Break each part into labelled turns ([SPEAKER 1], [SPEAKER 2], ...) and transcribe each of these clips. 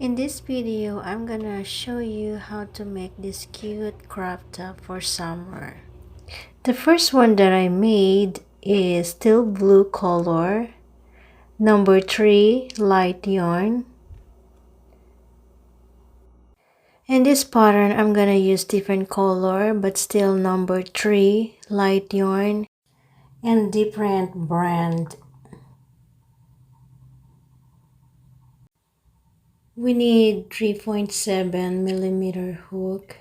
[SPEAKER 1] In this video, I'm gonna show you how to make this cute crop top for summer. The first one that I made is teal blue color, number 3 light yarn. In this pattern, I'm gonna use different color but still number 3 light yarn and different brand. We need 3.7mm hook,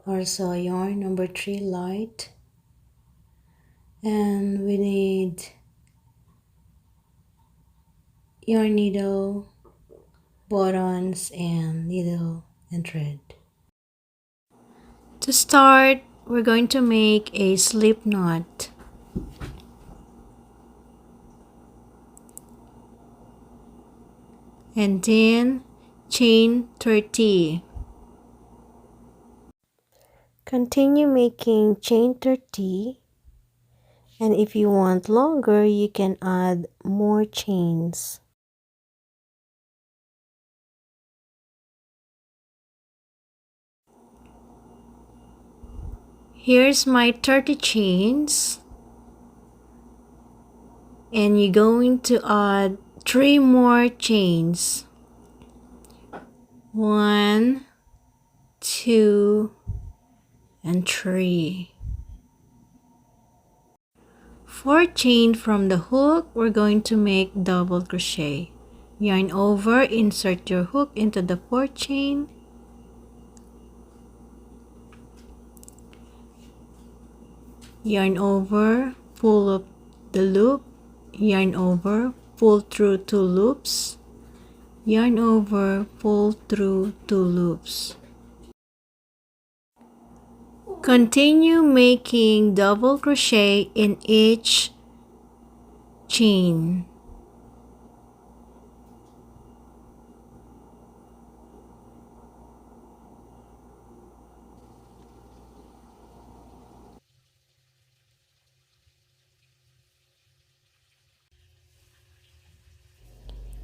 [SPEAKER 1] also yarn number 3 light, and we need yarn needle, buttons, and needle and thread. To start, we're going to make a slip knot. And then chain 30. Continue making chain 30, and if you want longer, you can add more chains. Here's my 30 chains, and you're going to add 3 more chains. 1, 2, and 3. 4 chain from the hook, we're going to make double crochet. Yarn over, insert your hook into the 4th chain. Yarn over, pull up the loop, yarn over, pull through 2 loops, yarn over, pull through 2 loops. Continue making double crochet in each chain.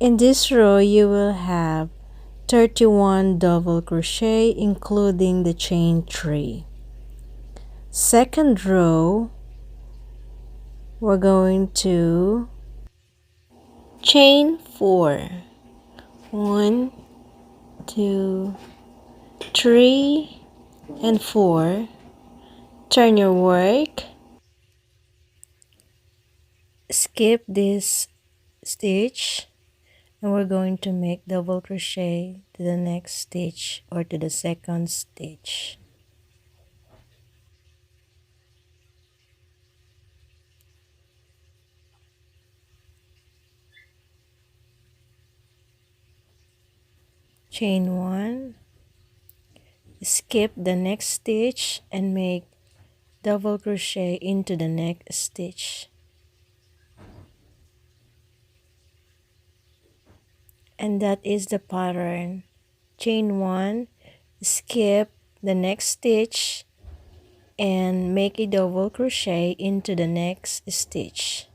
[SPEAKER 1] In this row, you will have 31 double crochet including the chain 3. Second row, we're going to chain 4. 1, 2, 3, and 4. Turn your work. Skip this stitch, and we're going to make double crochet to the next stitch or to the second stitch. Chain 1, skip the next stitch and make double crochet into the next stitch. And that is the pattern. Chain 1, skip the next stitch and make a double crochet into the next stitch.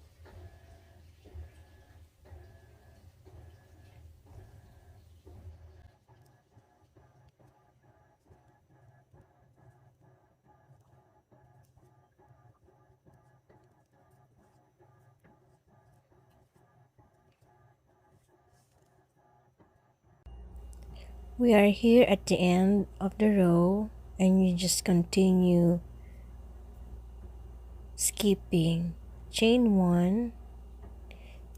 [SPEAKER 1] We are here at the end of the row, and you just continue skipping. Chain 1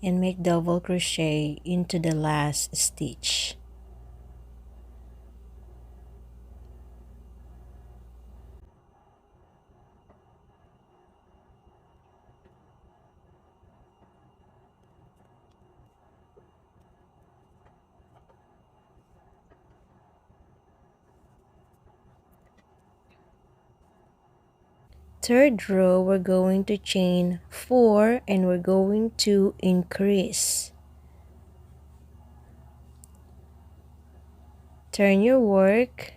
[SPEAKER 1] and make double crochet into the last stitch. Third row, we're going to chain 4 and we're going to increase. Turn your work,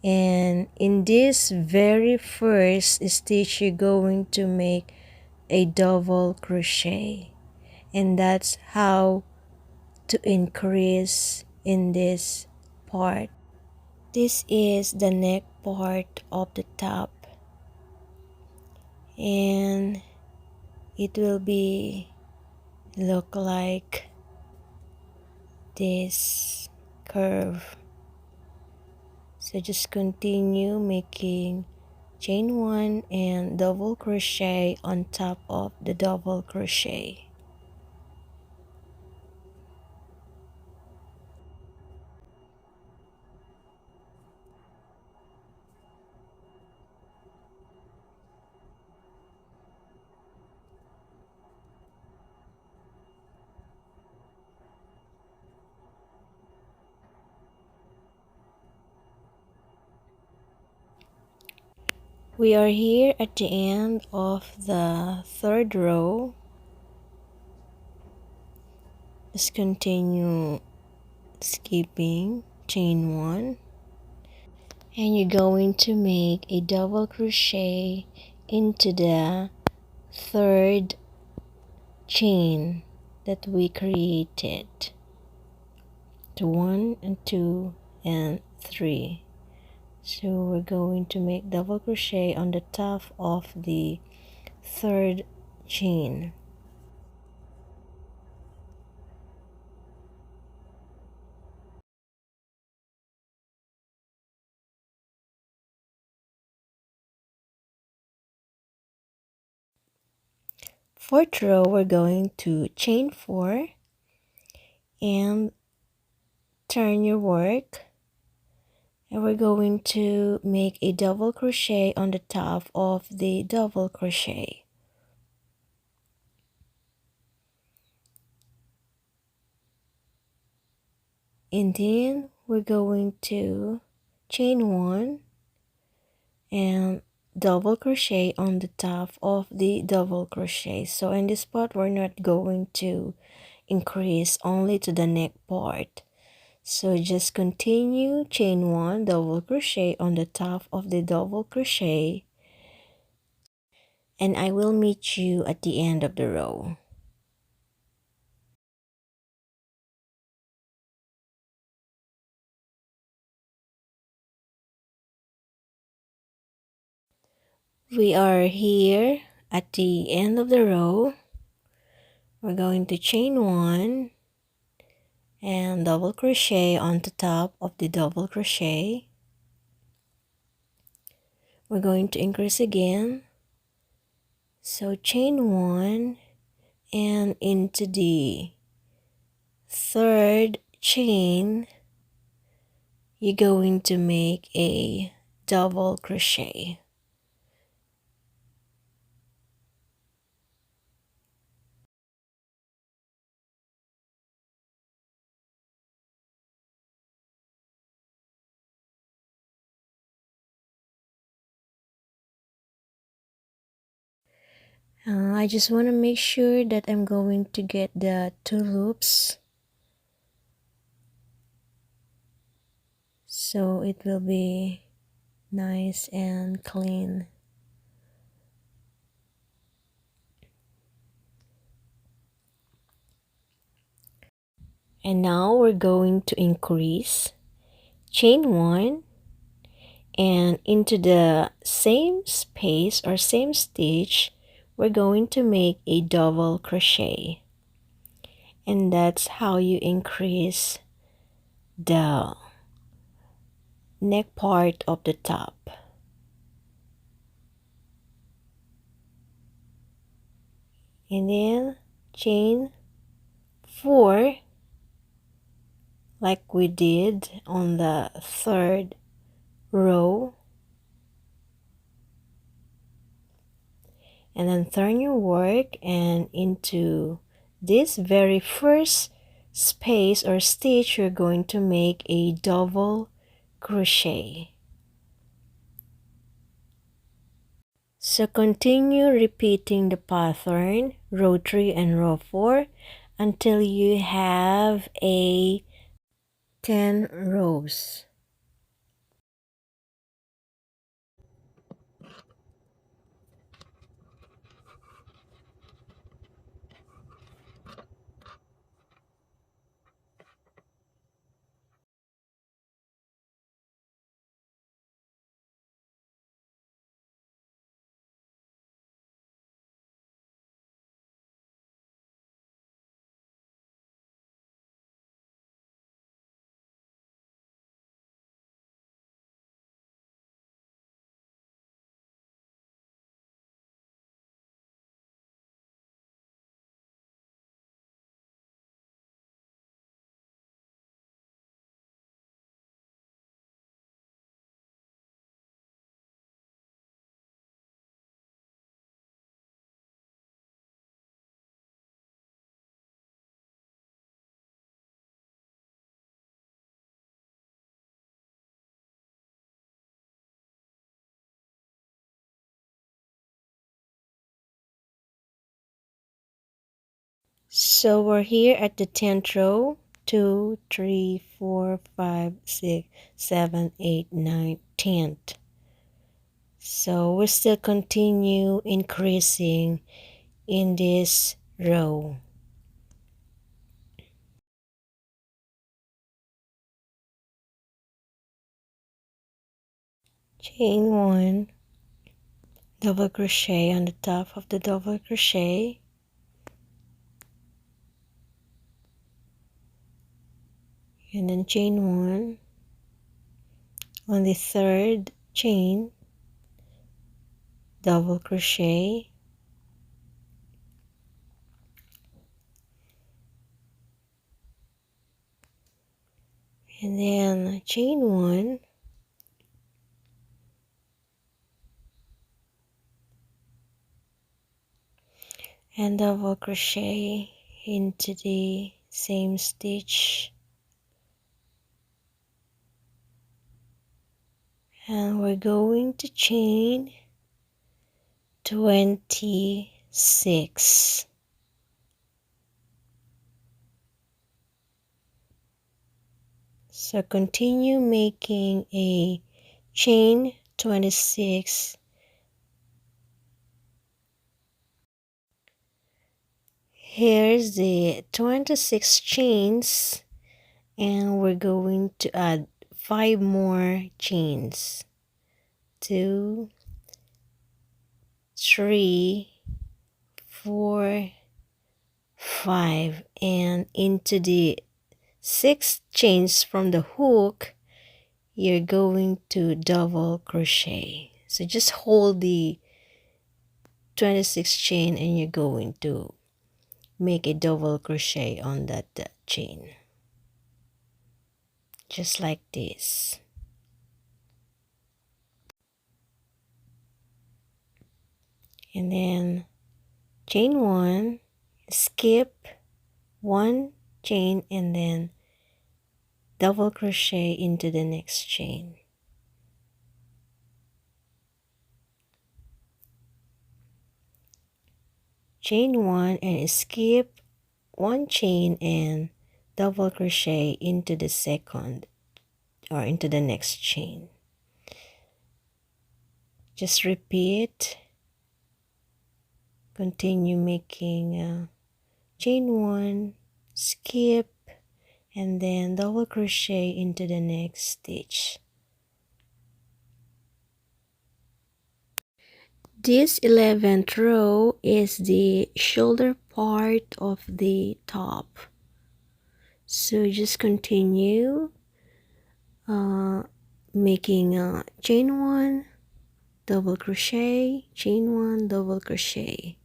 [SPEAKER 1] and in this very first stitch you're going to make a double crochet, and that's how to increase in this part. This is the neck part of the top, and it will be look like this curve. So just continue making chain 1 and double crochet on top of the double crochet. We are here at the end of the third row. Just continue skipping chain 1, and you're going to make a double crochet into the third chain that we created, to 1 and 2 and 3. So we're going to make double crochet on the top of the third chain. Fourth row, we're going to chain 4 and turn your work, and we're going to make a double crochet on the top of the double crochet. And then we're going to chain 1 and double crochet on the top of the double crochet. So in this part, we're not going to increase, only to the neck part. So just continue chain 1, double crochet on the top of the double crochet, and I will meet you at the end of the row. We are here at the end of the row. We're going to chain 1 and double crochet on the top of the double crochet. We're going to increase again. So chain 1 and into the third chain, you're going to make a double crochet. I just want to make sure that I'm going to get the 2 loops, so it will be nice and clean. And now we're going to increase chain 1 and into the same space or same stitch, we're going to make a double crochet. And that's how you increase the neck part of the top. And then chain 4 like we did on the third row, and then turn your work and into this very first space or stitch, you're going to make a double crochet. So continue repeating the pattern row 3 and row 4 until you have a 10 rows. So we're here at the 10th row. 2, 3, 4, 5, 6, 7, 8, 9, 10th. So we still continue increasing in this row. Chain 1, double crochet on the top of the double crochet, and then chain 1 on the third chain, double crochet, and then chain 1, and double crochet into the same stitch, and we're going to chain 26. So continue making a chain 26. Here's the 26 chains, and we're going to add 5 more chains. 2, 3, 4, 5, and into the 6 chains from the hook, you're going to double crochet. So just hold the 26 chain and you're going to make a double crochet on that chain, just like this. And then chain 1, skip 1 chain, and then double crochet into the next chain. Chain 1 and skip 1 chain and double crochet into the second or into the next chain. Just repeat. Continue making chain 1, skip, and then double crochet into the next stitch. This 11th row is the shoulder part of the top. So just continue making chain 1, double crochet, chain 1, double crochet.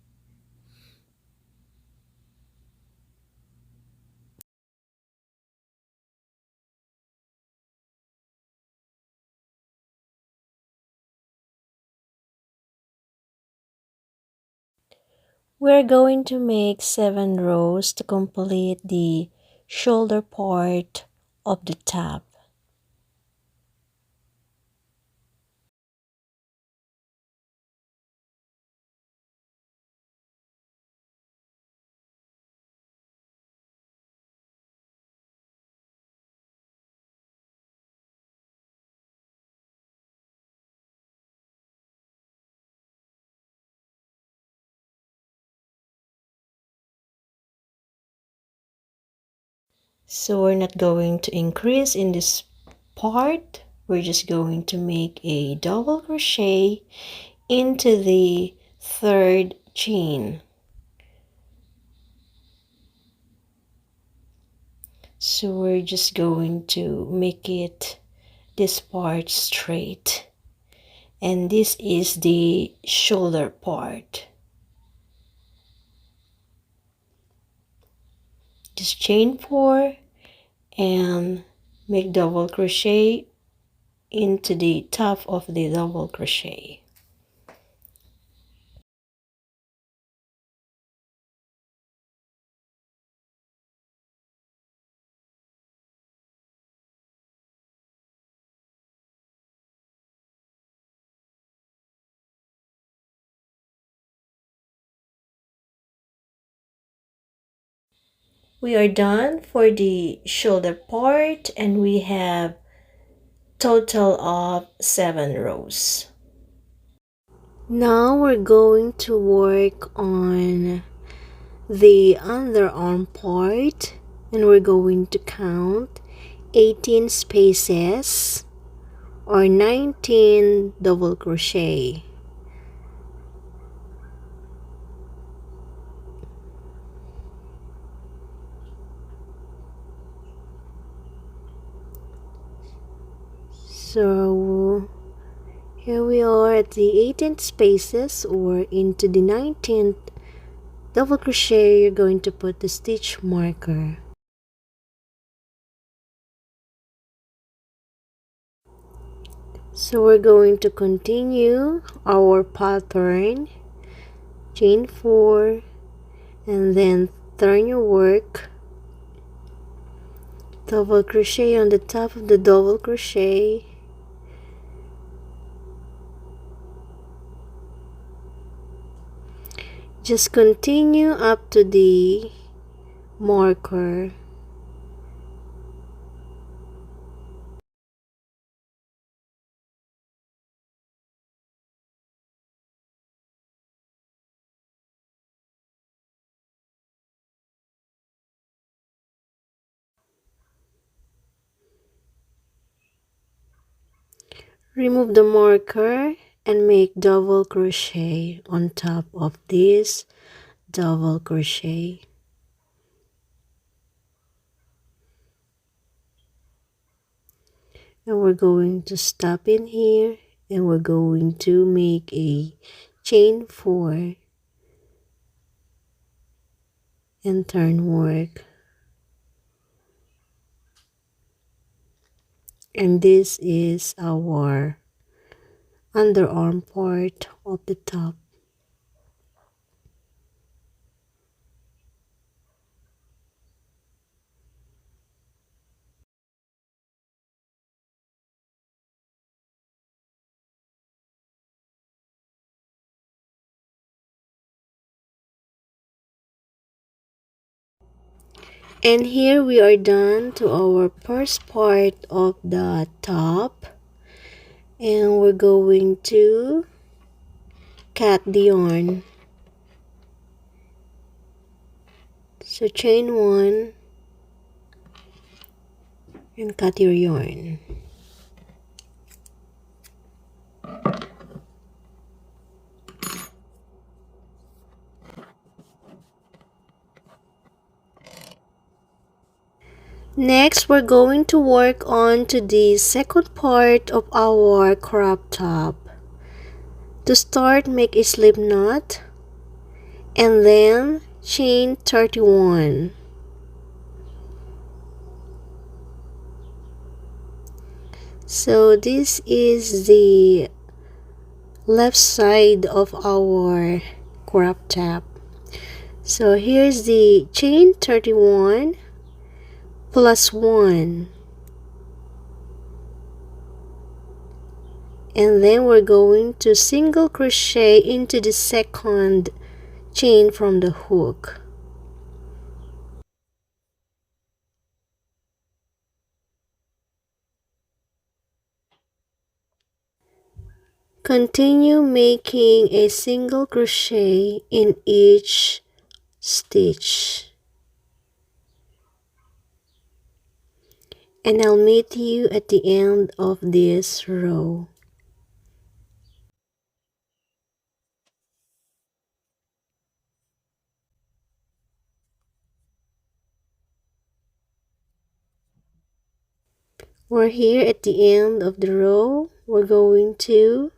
[SPEAKER 1] We're going to make 7 rows to complete the shoulder part of the top. So we're not going to increase in this part. We're just going to make a double crochet into the third chain. So we're just going to make it this part straight, and this is the shoulder part. Just chain 4 and make double crochet into the top of the double crochet. We are done for the shoulder part, and we have total of 7 rows. Now we're going to work on the underarm part, and we're going to count 18 spaces or 19 double crochet. So here we are at the 18th spaces, or into the 19th double crochet. You're going to put the stitch marker. So we're going to continue our pattern, chain 4, and then turn your work, double crochet on the top of the double crochet, just continue up to the marker. Remove the marker and make double crochet on top of this double crochet. And we're going to stop in here, and we're going to make a chain 4 and turn work. And this is our underarm part of the top. And here we are done to our first part of the top, and we're going to cut the yarn. So chain 1 and cut your yarn. Next, we're going to work on to the second part of our crop top. To start, make a slip knot and then chain 31. So this is the left side of our crop top. So here's the chain 31 plus 1, and then we're going to single crochet into the second chain from the hook. Continue making a single crochet in each stitch, and I'll meet you at the end of this row. We're here at the end of the row. We're going to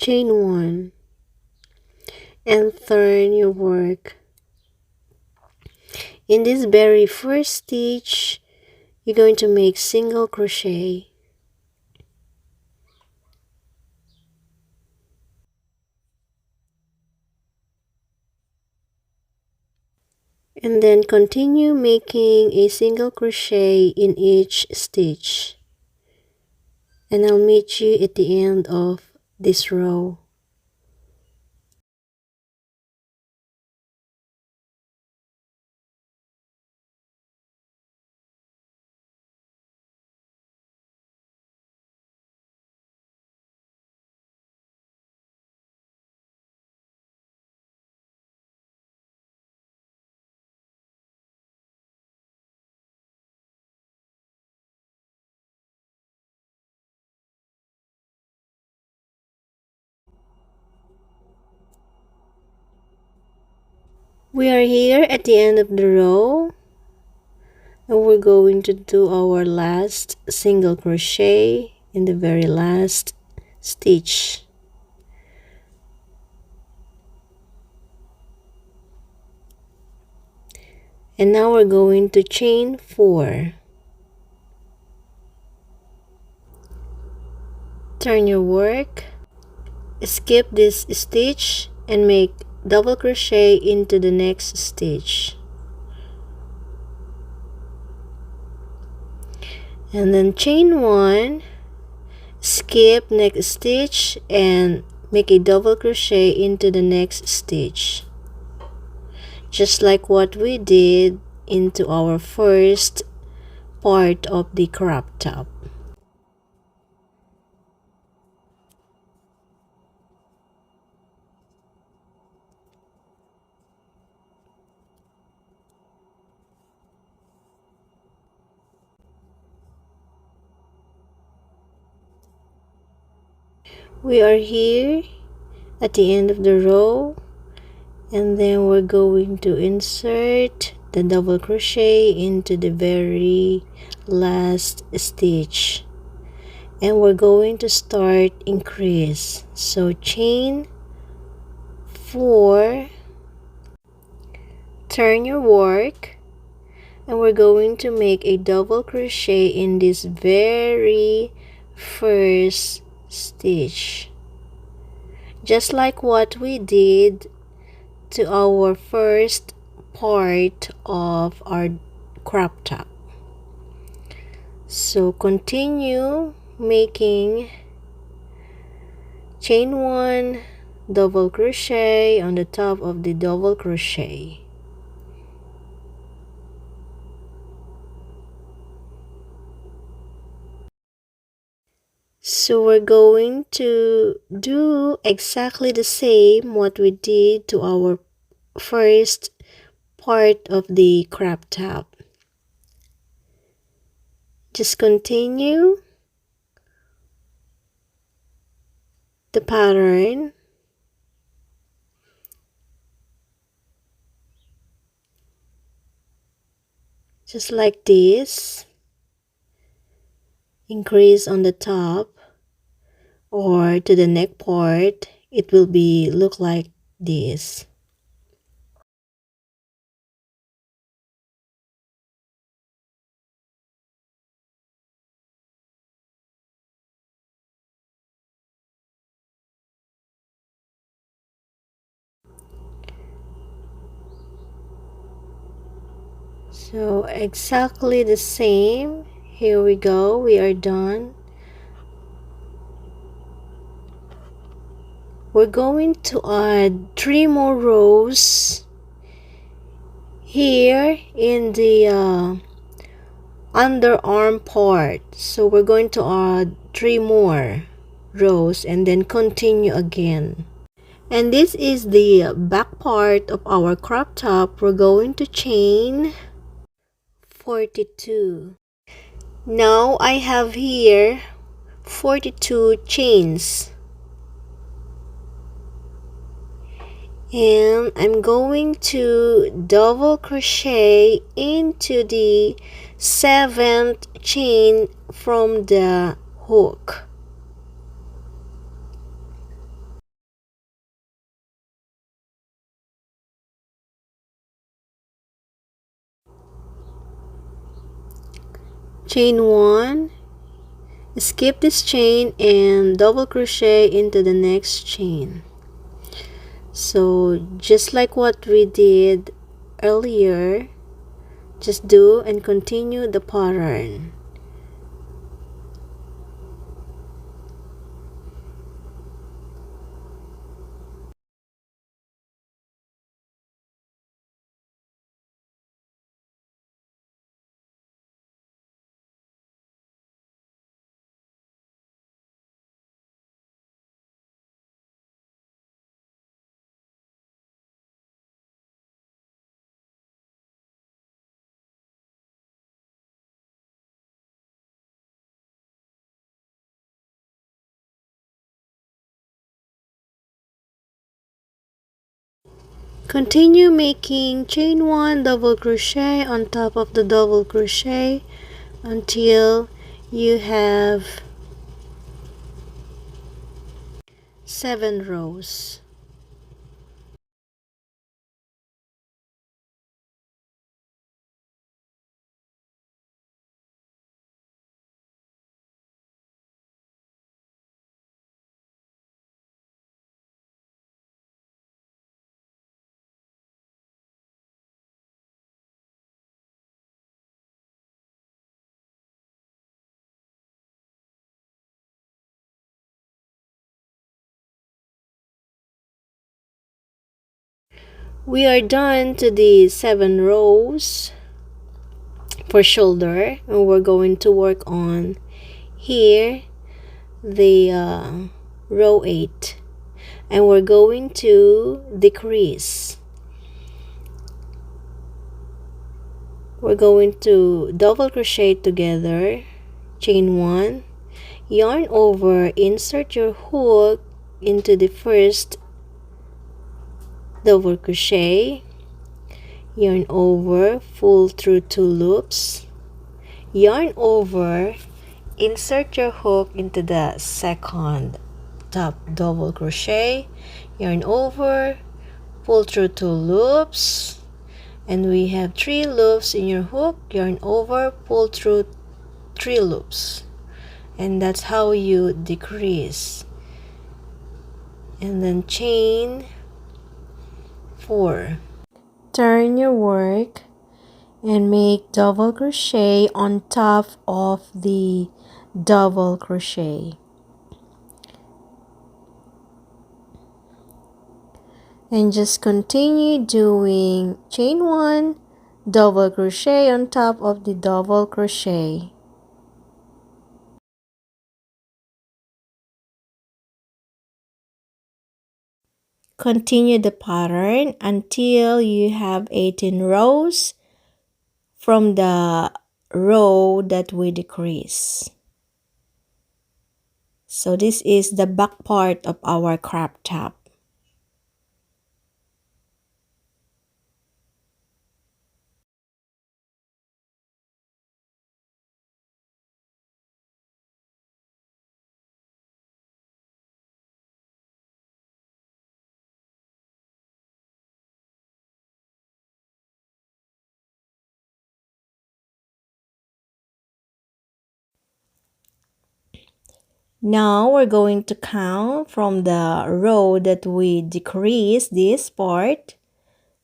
[SPEAKER 1] chain 1 and turn your work. In this very first stitch, you're going to make single crochet, and then continue making a single crochet in each stitch, and I'll meet you at the end of this row. We are here at the end of the row, and we're going to do our last single crochet in the very last stitch. And now we're going to chain 4. Turn your work, skip this stitch and make double crochet into the next stitch. And then chain 1, skip next stitch and make a double crochet into the next stitch, just like what we did into our first part of the crop top. We are here at the end of the row, and then we're going to insert the double crochet into the very last stitch, and we're going to start increase. So chain 4, turn your work, and we're going to make a double crochet in this very first stitch, just like what we did to our first part of our crop top. So continue making chain 1, double crochet on the top of the double crochet. So we're going to do exactly the same what we did to our first part of the crop top. Just continue the pattern just like this. Increase on the top, or to the neck part it will be look like this. So exactly the same. Here we go, we are done. We're going to add 3 more rows here in the underarm part. So we're going to add 3 more rows and then continue again. And this is the back part of our crop top. We're going to chain 42. Now I have here 42 chains, and I'm going to double crochet into the 7th chain from the hook. Chain 1, skip this chain and double crochet into the next chain. So just like what we did earlier, just do and continue the pattern. Continue making chain 1 double crochet on top of the double crochet until you have 7 rows. We are done to the 7 rows for shoulder, and we're going to work on here the row 8, and we're going to decrease. We're going to double crochet together, chain 1, yarn over, insert your hook into the first double crochet, yarn over, pull through 2 loops, yarn over, insert your hook into the second top double crochet, yarn over, pull through 2 loops, and we have 3 loops in your hook, yarn over, pull through 3 loops, and that's how you decrease. And then chain 4. Turn your work and make double crochet on top of the double crochet. And just continue doing chain 1, double crochet on top of the double crochet. Continue the pattern until you have 18 rows from the row that we decrease. So this is the back part of our crop top. Now we're going to count from the row that we decrease this part.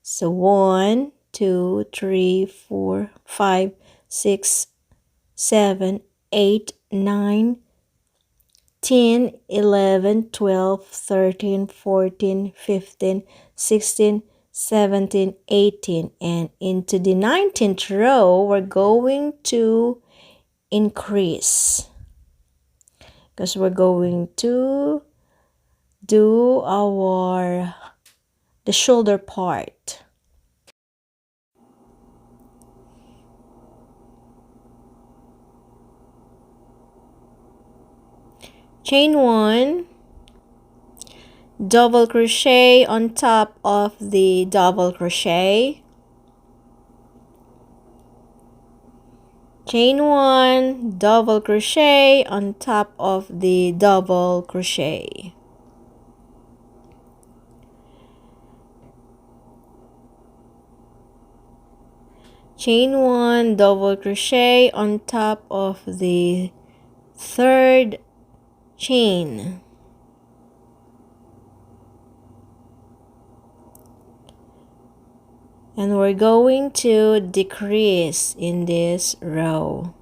[SPEAKER 1] So 1, 2, 3, 4, 5, 6, 7, 8, 9, 10, 11, 12, 13, 14, 15, 16, 17, 18. And into the 19th row, we're going to increase, because we're going to do the shoulder part. Chain 1, double crochet on top of the double crochet, chain 1, double crochet on top of the double crochet. Chain 1, double crochet on top of the third chain. And we're going to decrease in this row.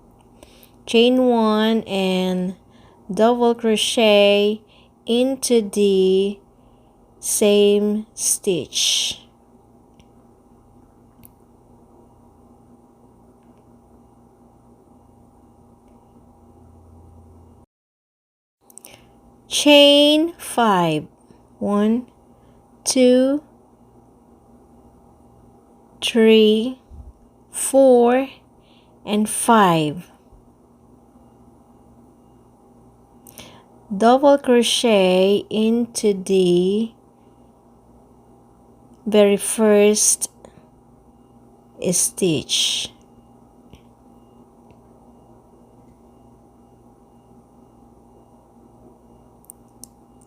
[SPEAKER 1] Chain 1 and double crochet into the same stitch. Chain 5. 1, 2, 3, 4, and 5. Double crochet into the very first stitch.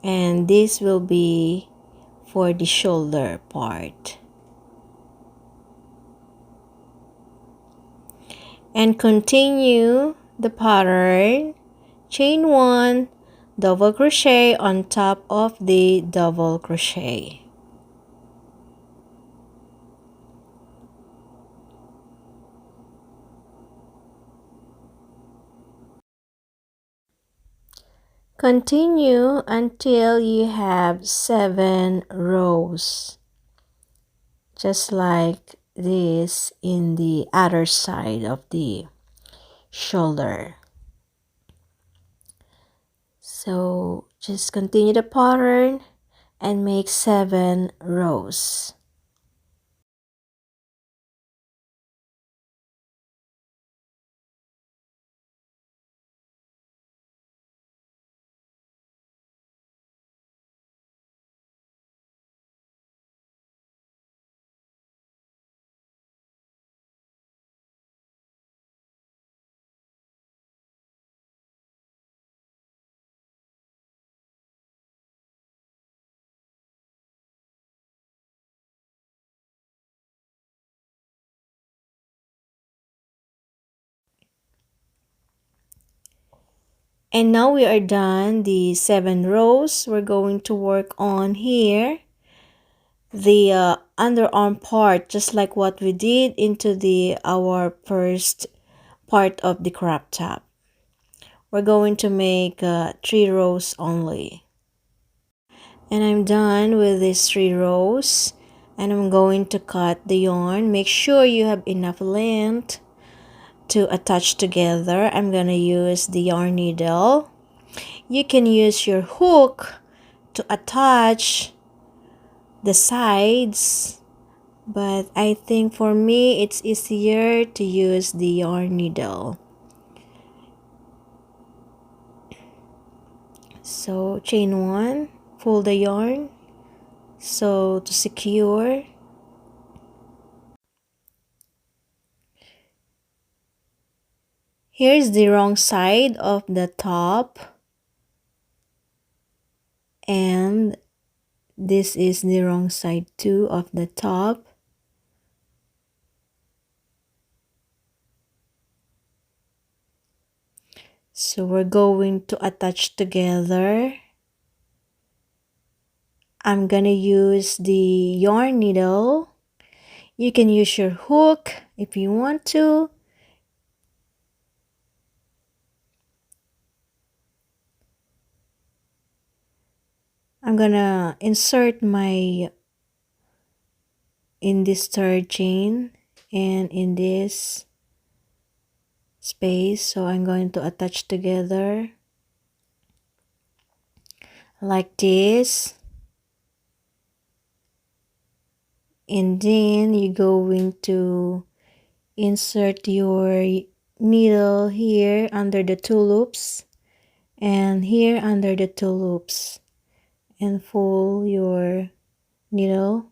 [SPEAKER 1] And this will be for the shoulder part. And continue the pattern, chain 1, double crochet on top of the double crochet. Continue until you have 7 rows, just like this in the other side of the shoulder. So just continue the pattern and make 7 rows. And now we are done the 7 rows. We're going to work on here the underarm part, just like what we did into the our first part of the crop top. We're going to make 3 rows only. And I'm done with these 3 rows, and I'm going to cut the yarn. Make sure you have enough length to attach together. I'm gonna use the yarn needle. You can use your hook to attach the sides, but I think for me it's easier to use the yarn needle. So chain 1, pull the yarn, so to secure. Here's the wrong side of the top, and this is the wrong side too of the top. So we're going to attach together. I'm gonna use the yarn needle. You can use your hook if you want to. I'm gonna insert my in this third chain and in this space, so I'm going to attach together like this, and then you're going to insert your needle here under the 2 loops and here under the 2 loops and pull your needle.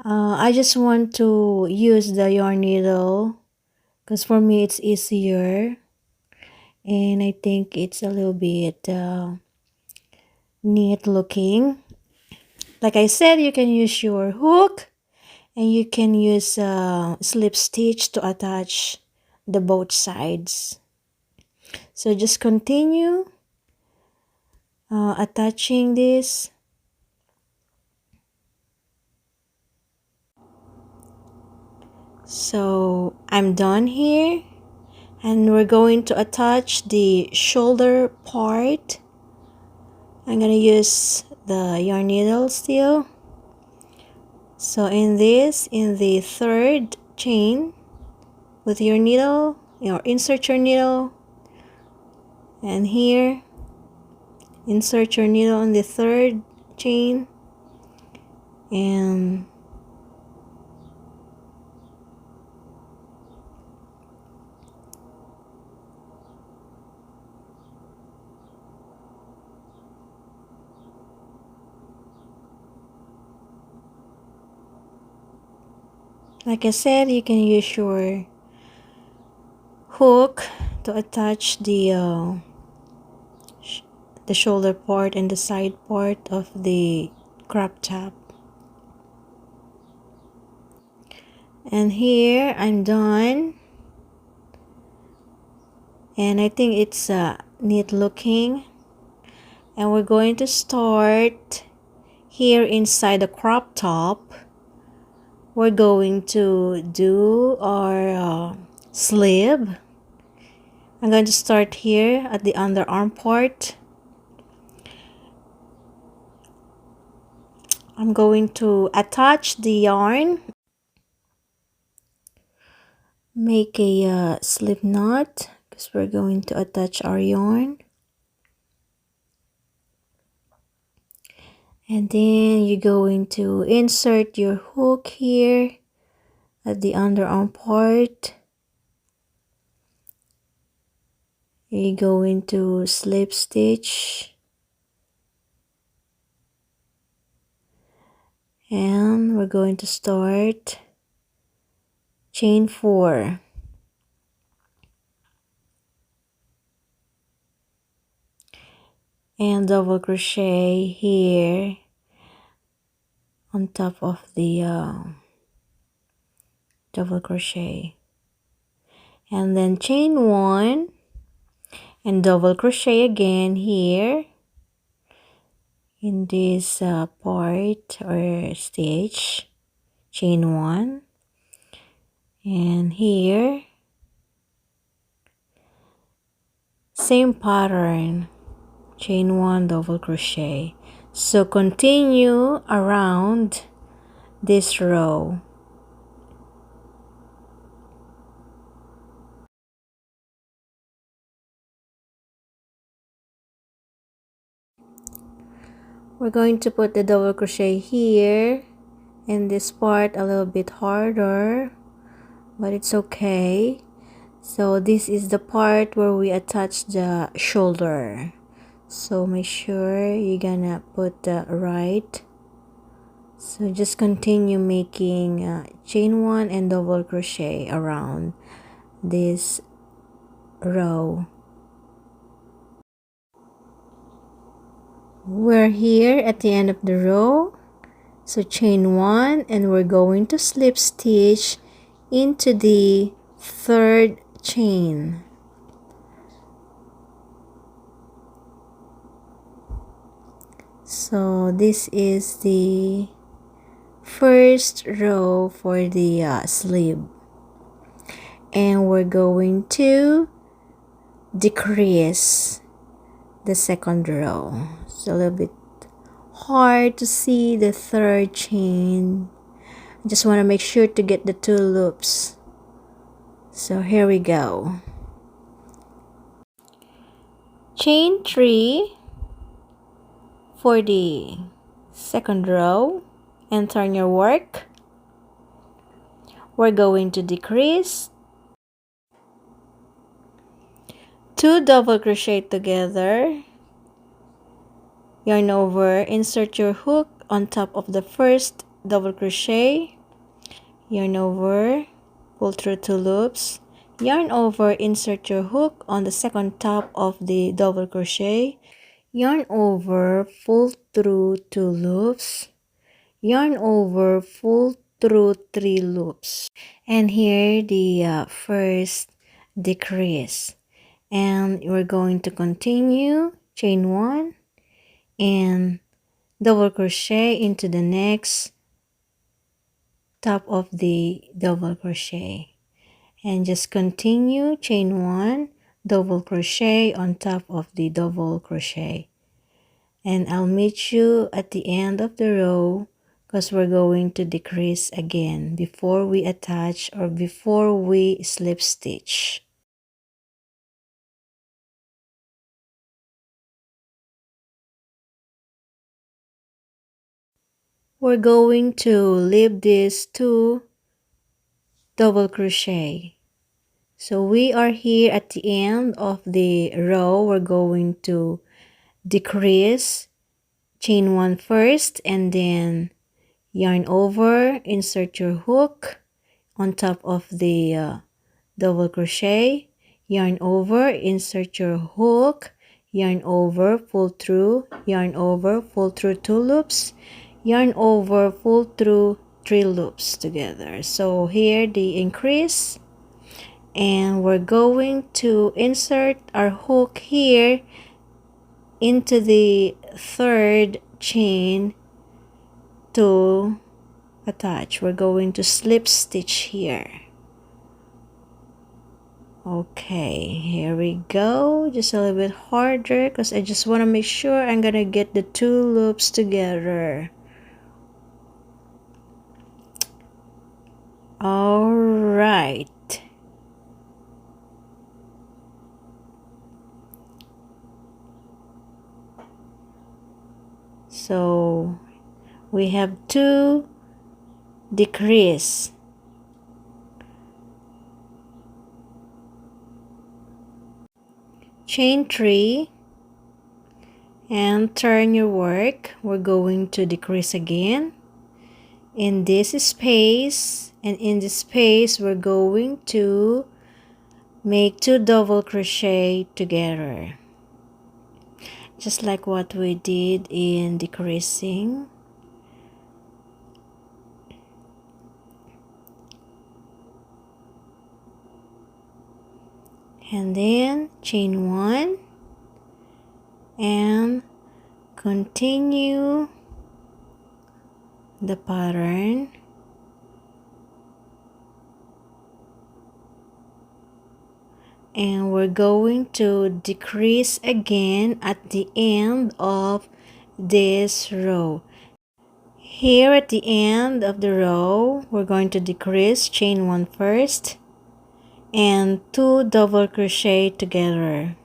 [SPEAKER 1] I just want to use the yarn needle because for me it's easier, and I think it's a little bit neat looking. Like I said, you can use your hook and you can use slip stitch to attach the both sides. So just continue attaching this. So I'm done here, and we're going to attach the shoulder part. I'm gonna use the yarn needle still. So in the third chain with your needle, insert your needle, and here insert your needle on the third chain, and Like I said, you can use your hook to attach the shoulder part and the side part of the crop top. And here I'm done, and I think it's neat looking. And we're going to start here inside the crop top. We're going to do our sleeve. I'm going to start here at the underarm part. I'm going to attach the yarn, make a slip knot because we're going to attach our yarn. And then you're going to insert your hook here at the underarm part. You're going to slip stitch. And we're going to start chain 4. And double crochet here on top of the double crochet. And then chain 1 and double crochet again here in this part or stitch. Chain 1 and here same pattern, chain 1, double crochet. So continue around this row. We're going to put the double crochet here in this part a little bit harder, but it's okay. So this is the part where we attach the shoulder, so make sure you're gonna put the right. So just continue making chain 1 and double crochet around this row. We're here at the end of the row, so chain 1 and we're going to slip stitch into the 3rd chain. So this is the first row for the sleeve, and we're going to decrease the 2nd row. It's a little bit hard to see the 3rd chain. I just want to make sure to get the 2 loops. So here we go. Chain 3 for the 2nd row and turn your work. We're going to decrease 2 double crochet together, yarn over, insert your hook on top of the 1st double crochet, yarn over, pull through 2 loops, yarn over, insert your hook on the 2nd top of the double crochet, yarn over, pull through 2 loops, yarn over, pull through 3 loops, and here the first decrease. And we're going to continue chain 1 and double crochet into the next top of the double crochet, and just continue chain 1, double crochet on top of the double crochet. And I'll meet you at the end of the row because we're going to decrease again before we attach or before we slip stitch. We're going to leave these 2 double crochet. So we are here at the end of the row. We're going to decrease chain 1 first and then yarn over, insert your hook, on top of the double crochet, yarn over, insert your hook, yarn over, pull through, yarn over, pull through 2 loops, yarn over, pull through 3 loops together. So here the increase, and we're going to insert our hook here into the 3rd chain to attach. We're going to slip stitch here. Okay, here we go. Just a little bit harder because I just want to make sure I'm gonna get the 2 loops together. All right. So we have 2 decrease. Chain 3 and turn your work. We're going to decrease again in this space, and in this space we're going to make 2 double crochet together, just like what we did in decreasing. And then chain 1 and continue the pattern. And we're going to decrease again at the end of this row. Here at the end of the row, we're going to decrease, chain 1 first, and 2 double crochet together.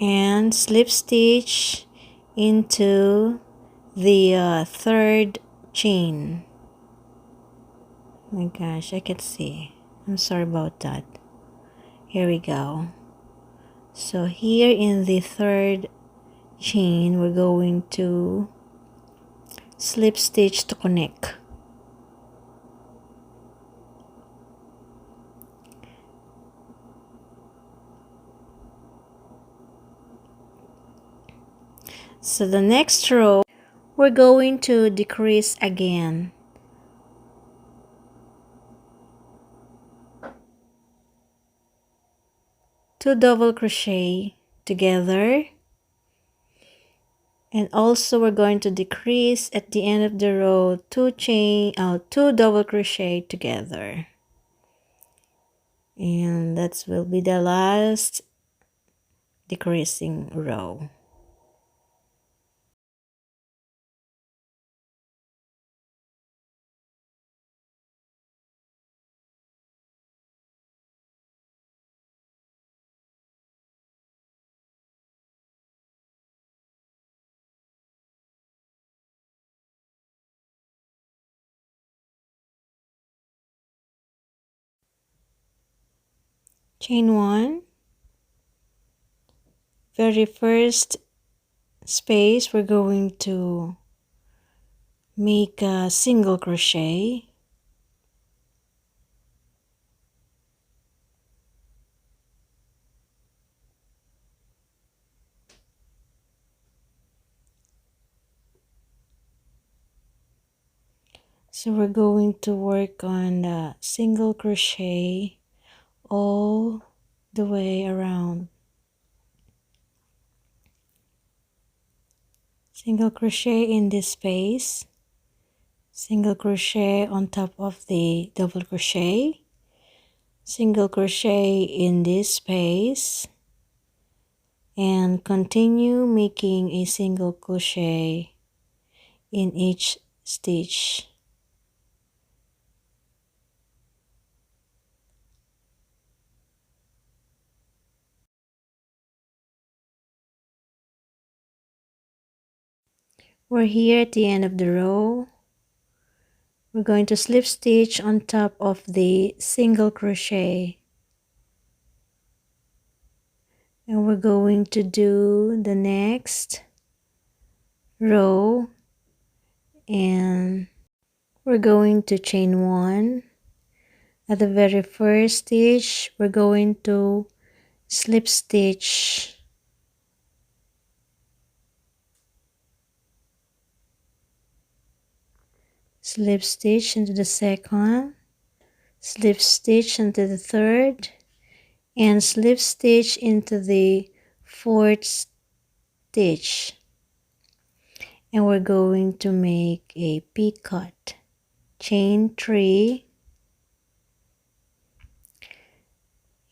[SPEAKER 1] And slip stitch into the 3rd chain. Oh my gosh, I can see. I'm sorry about that. Here we go. So here in the 3rd chain, we're going to slip stitch to connect. So the next row, we're going to decrease again. Two double crochet together, and also we're going to decrease at the end of the row, 2 double crochet together, and that will be the last decreasing row. Chain 1, very first space, we're going to make a single crochet. So we're going to work on the single crochet all the way around. Single crochet in this space, single crochet on top of the double crochet, single crochet in this space, and continue making a single crochet in each stitch. We're here at the end of the row. We're going to slip stitch on top of the single crochet. And we're going to do the next row, and we're going to chain 1. At the very first stitch, we're going to slip stitch into the second, slip stitch into the third, and slip stitch into the fourth stitch. And we're going to make a picot. Chain 3,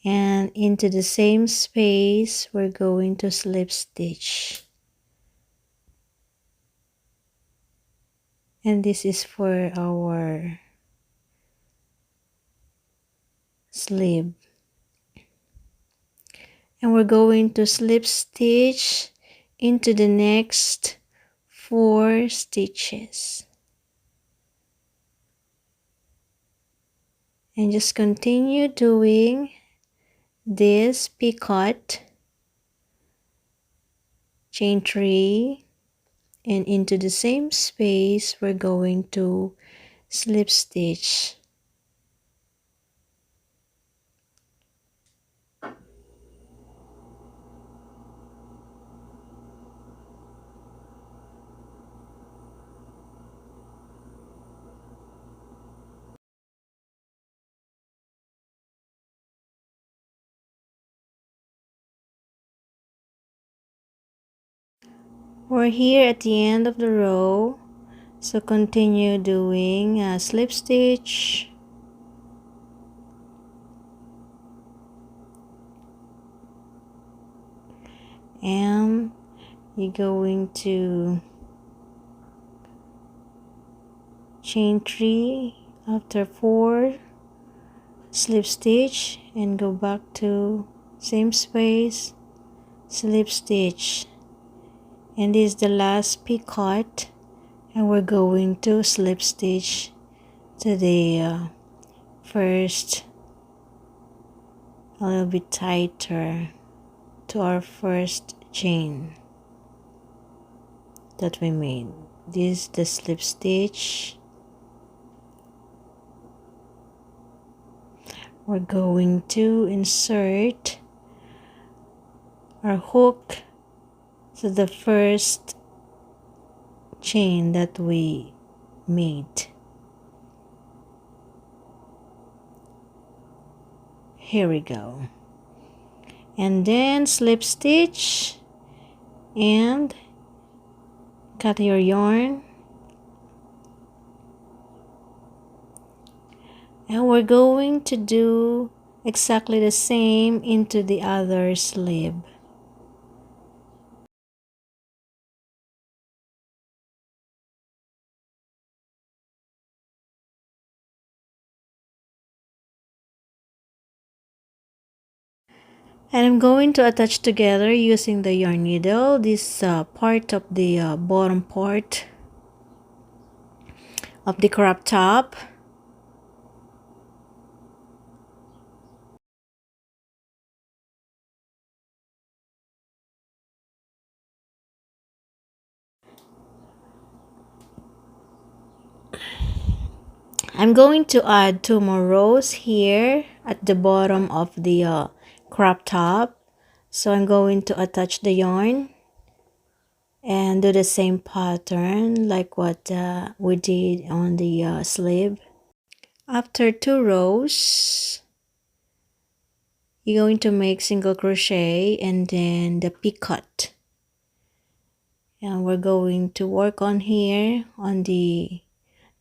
[SPEAKER 1] and into the same space we're going to slip stitch. And this is for our sleeve. And we're going to slip stitch into the next 4 stitches. And just continue doing this picot. Chain 3, and into the same space we're going to slip stitch. We're here at the end of the row, so continue doing a slip stitch, and you're going to chain 3 after 4, slip stitch, and go back to same space, slip stitch. And this is the last picot, and we're going to slip stitch to the first, a little bit tighter, to our first chain that we made. This is the slip stitch. We're going to insert our hook to the first chain that we made. Here we go. And then slip stitch and cut your yarn. And we're going to do exactly the same into the other sleeve. And I'm going to attach together using the yarn needle this part of the bottom part of the crop top. I'm going to add 2 more rows here at the bottom of the crop top. So I'm going to attach the yarn and do the same pattern like what we did on the sleeve. After 2 rows, you're going to make single crochet and then the picot. And we're going to work on here on the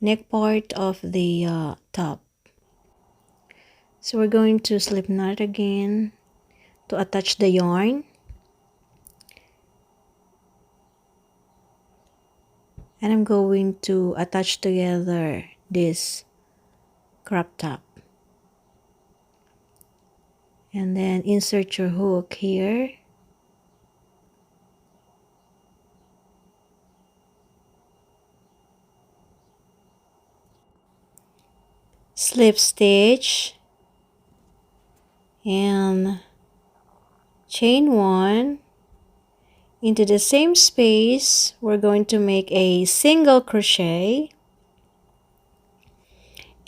[SPEAKER 1] neck part of the top. So we're going to slip knot again to attach the yarn. And I'm going to attach together this crop top. And then insert your hook here. Slip stitch and chain 1. Into the same space, we're going to make a single crochet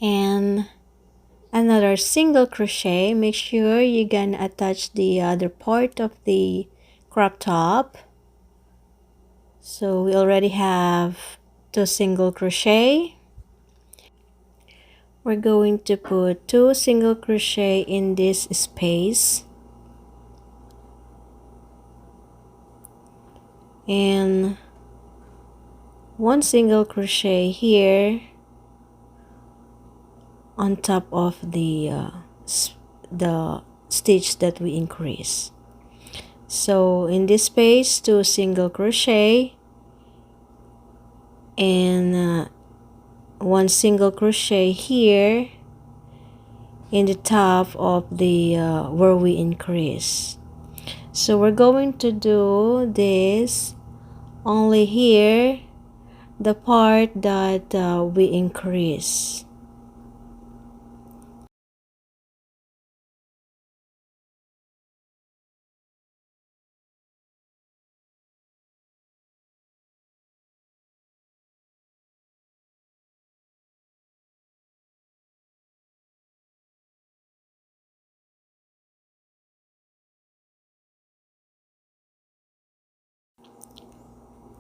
[SPEAKER 1] and another single crochet. Make sure you're gonna attach the other part of the crop top. So we already have 2 single crochet. We're going to put 2 single crochet in this space and 1 single crochet here on top of the stitch that we increase. So in this space, 2 single crochet and 1 single crochet here in the top of the where we increase. So we're going to do this only here, the part that we increase.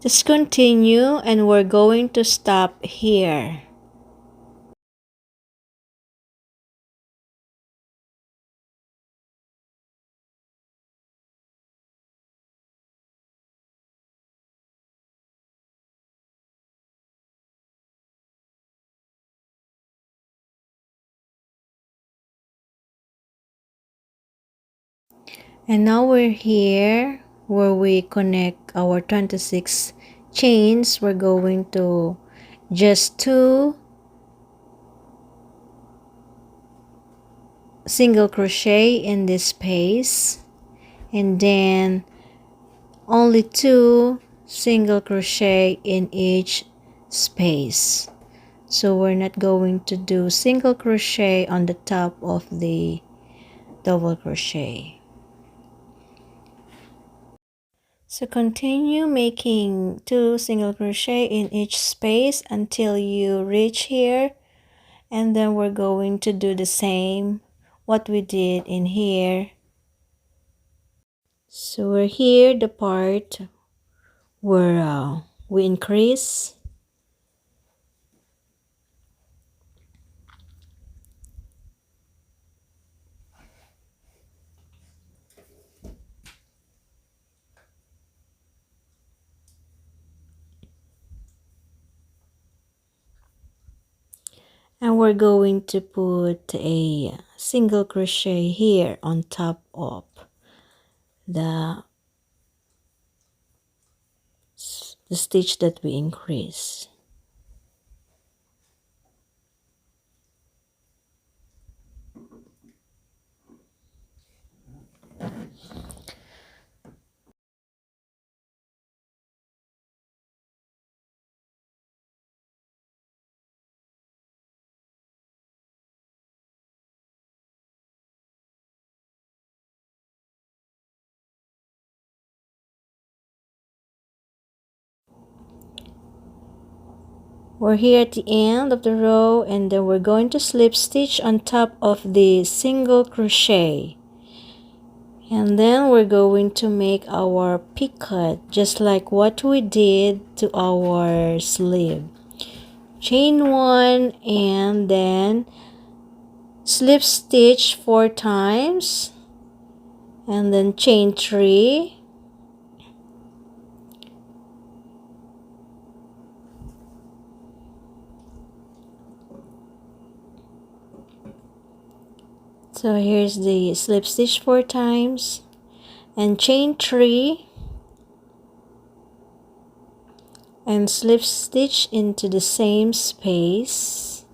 [SPEAKER 1] Just continue and we're going to stop here. And now we're here where we connect our 26 chains. We're going to just 2 single crochet in this space and then only 2 single crochet in each space. So we're not going to do single crochet on the top of the double crochet. So continue making 2 single crochet in each space until you reach here, and then we're going to do the same what we did in here. So we're here, the part where we increase. And we're going to put a single crochet here on top of the stitch that we increase. We're here at the end of the row, and then we're going to slip stitch on top of the single crochet, and then we're going to make our picot just like what we did to our sleeve. Chain 1 and then slip stitch 4 times and then chain 3. So here's the slip stitch 4 times and chain 3 and slip stitch into the same space.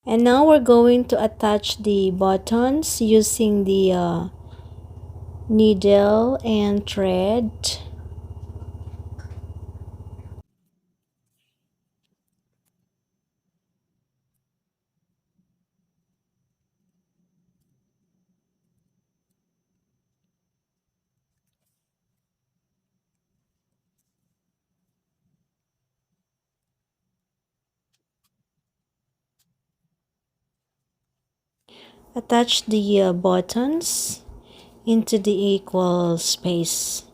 [SPEAKER 1] And now we're going to attach the buttons using the needle and thread. Attach the buttons into the equal space.